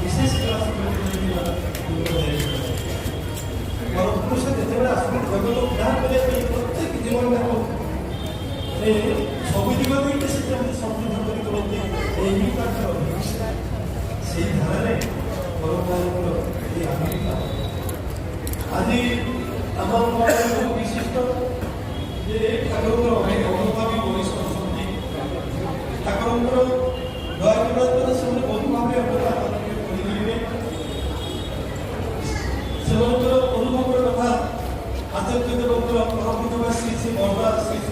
विशेष class प्रत्येक जीवन सब दिग समृद्ध से धारा आज आम विशिष्ट ठाकुर अनुभवी मनीष ठाकुर दया से बहुत भाव अनुभव कथा आचार्य देवतर परमपूज्य श्री श्री बरदा श्री